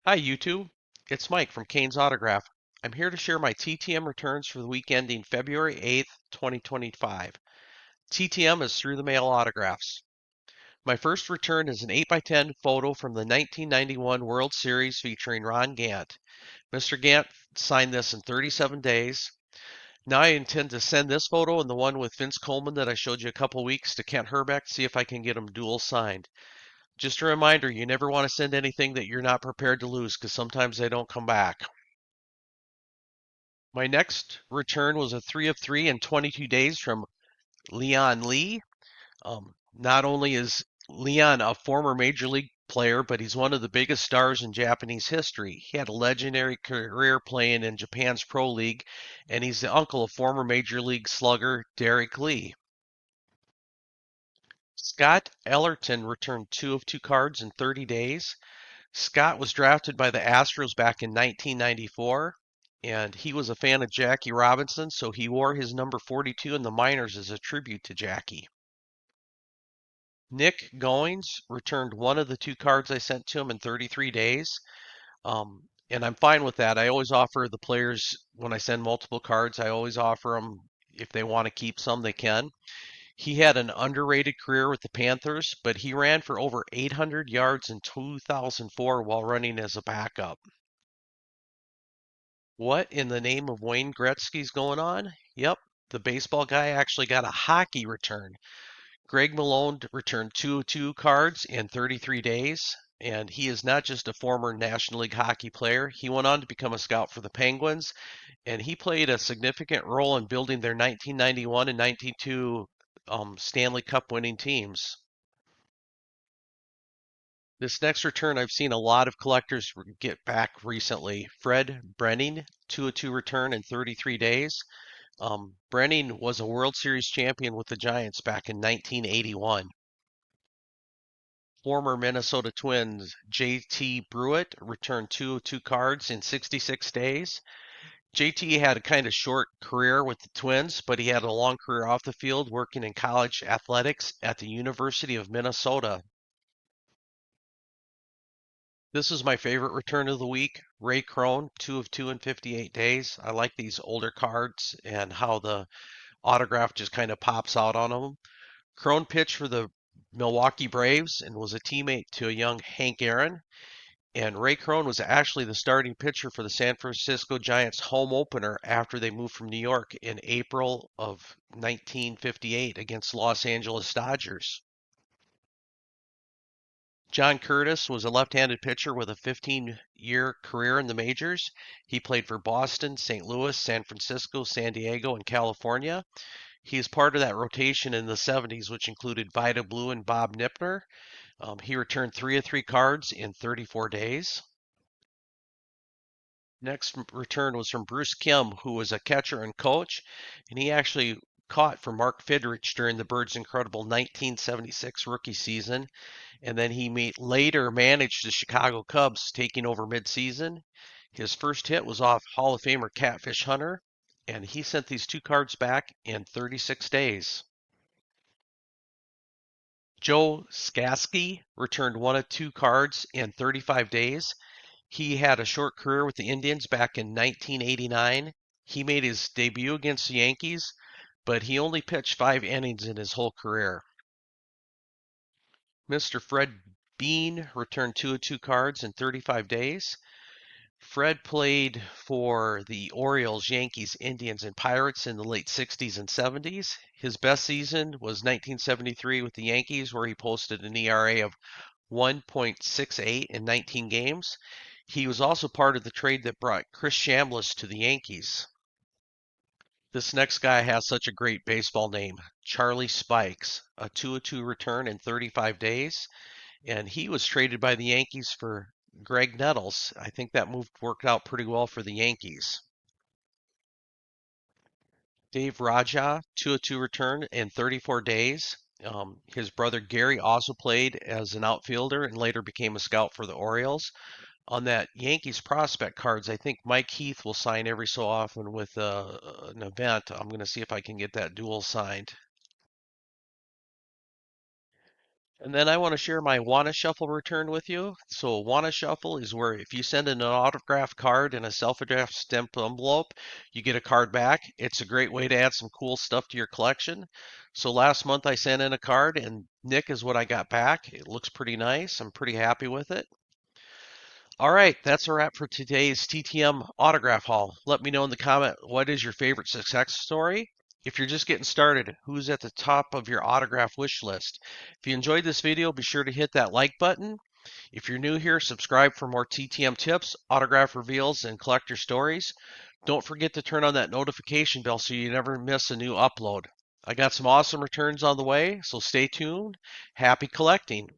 Hi YouTube, it's Mike from Kane's Autograph. I'm here to share my TTM returns for the week ending February 8th, 2025. TTM is through the mail autographs. My first return is an 8x10 photo from the 1991 World Series featuring Ron Gant. Mr. Gant signed this in 37 days. Now I intend to send this photo and the one with Vince Coleman that I showed you a couple weeks to Kent Herbeck, see if I can get them dual signed. Just a reminder, you never want to send anything that you're not prepared to lose because sometimes they don't come back. My next return was a 3 of 3 in 22 days from Leon Lee. Not only is Leon a former major league player, but he's one of the biggest stars in Japanese history. He had a legendary career playing in Japan's Pro League, and he's the uncle of former major league slugger Derek Lee. Scott Ellerton returned 2 of 2 cards in 30 days. Scott was drafted by the Astros back in 1994, and he was a fan of Jackie Robinson, so he wore his number 42 in the minors as a tribute to Jackie. Nick Goings returned one of the 2 cards I sent to him in 33 days, and I'm fine with that. I always offer the players, when I send multiple cards, I always offer them if they want to keep some, they can. He had an underrated career with the Panthers, but he ran for over 800 yards in 2004 while running as a backup. What in the name of Wayne Gretzky's going on? Yep, the baseball guy actually got a hockey return. Greg Malone returned 2 cards in 33 days, and he is not just a former National League hockey player. He went on to become a scout for the Penguins, and he played a significant role in building their 1991 and 1992 Stanley Cup winning teams. This next return, I've seen a lot of collectors get back recently. Fred Brenning, 2-2 return in 33 days. Brenning was a World Series champion with the Giants back in 1981. Former Minnesota Twins JT Brewitt returned 2-2 cards in 66 days. JT had a kind of short career with the Twins, but he had a long career off the field working in college athletics at the University of Minnesota. This is my favorite return of the week. Ray Crone, 2 of 2 in 58 days. I like these older cards and how the autograph just kind of pops out on them. Crone pitched for the Milwaukee Braves and was a teammate to a young Hank Aaron. And Ray Crone was actually the starting pitcher for the San Francisco Giants home opener after they moved from New York in April of 1958 against Los Angeles Dodgers. John Curtis was a left-handed pitcher with a 15-year career in the majors. He played for Boston, St. Louis, San Francisco, San Diego, and California. He is part of that rotation in the 70s, which included Vida Blue and Bob Nipner. He returned 3 of 3 cards in 34 days. Next return was from Bruce Kim, who was a catcher and coach, and he actually caught for Mark Fidrich during the Birds' incredible 1976 rookie season. And then he later managed the Chicago Cubs, taking over midseason. His first hit was off Hall of Famer Catfish Hunter, and he sent these 2 cards back in 36 days. Joe Skasky returned 1 of 2 cards in 35 days. He had a short career with the Indians back in 1989. He made his debut against the Yankees, but he only pitched 5 innings in his whole career. Mr. Fred Bean returned 2 of 2 cards in 35 days. Fred played for the Orioles, Yankees, Indians, and Pirates in the late 60s and 70s. His best season was 1973 with the Yankees, where he posted an ERA of 1.68 in 19 games. He was also part of the trade that brought Chris Chambliss to the Yankees. This next guy has such a great baseball name, Charlie Spikes, a 2 of 2 return in 35 days, and he was traded by the Yankees for Greg Nettles. I think that move worked out pretty well for the Yankees. Dave Raja, 2 of 2 return in 34 days. His brother Gary also played as an outfielder and later became a scout for the Orioles. On that Yankees prospect cards, I think Mike Heath will sign every so often with an event. I'm going to see if I can get that dual signed. And then I want to share my Wanna Shuffle return with you. So Wanna Shuffle is where if you send in an autographed card in a self-addressed stamped envelope, you get a card back. It's a great way to add some cool stuff to your collection. So last month I sent in a card and Nick is what I got back. It looks pretty nice. I'm pretty happy with it. All right, that's a wrap for today's TTM autograph haul. Let me know in the comment what is your favorite success story. If you're just getting started, who's at the top of your autograph wish list? If you enjoyed this video, be sure to hit that like button. If you're new here, subscribe for more TTM tips, autograph reveals, and collector stories. Don't forget to turn on that notification bell so you never miss a new upload. I got some awesome returns on the way, so stay tuned. Happy collecting.